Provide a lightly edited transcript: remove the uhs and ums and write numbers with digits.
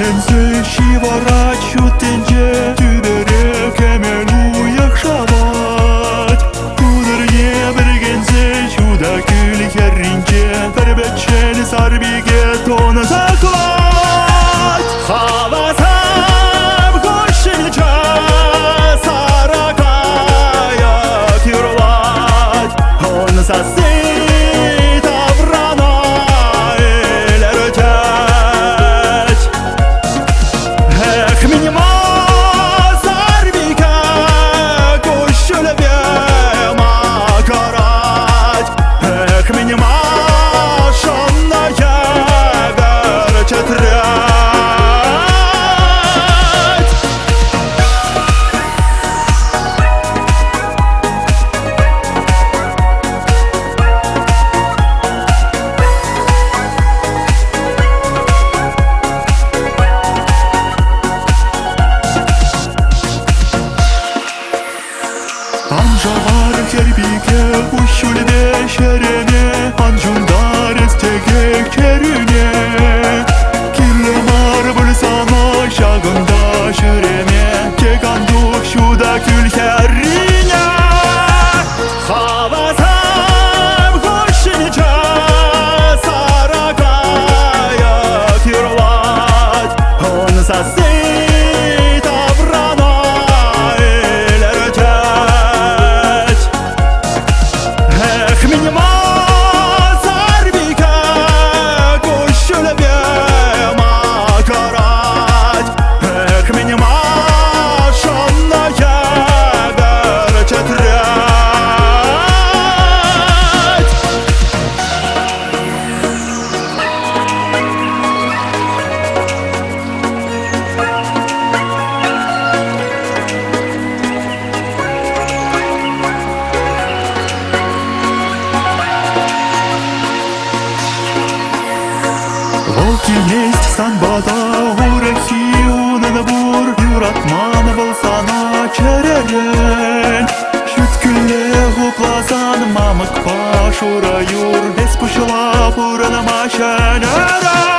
Лензе шивара чутенже Түбері кемелу яқшават Кудырне біргензе Чуда күл керринче Бірбетчен сарбиге тоны заклат Хавасам кошынча Саракая кюрлат Он сасы Анжавар кербиге ушулде шерене Анжундар эстеге керүне Килмар булсана шагында шүреме Кегандук шуда күл керрине Хавасам кошынча Саракая кюрлат Он сасы Есть санбада урахи унын бур Юратман болсана черерен Шүткіле ғупласан мамык пашура юр Бес пушла пурана машанара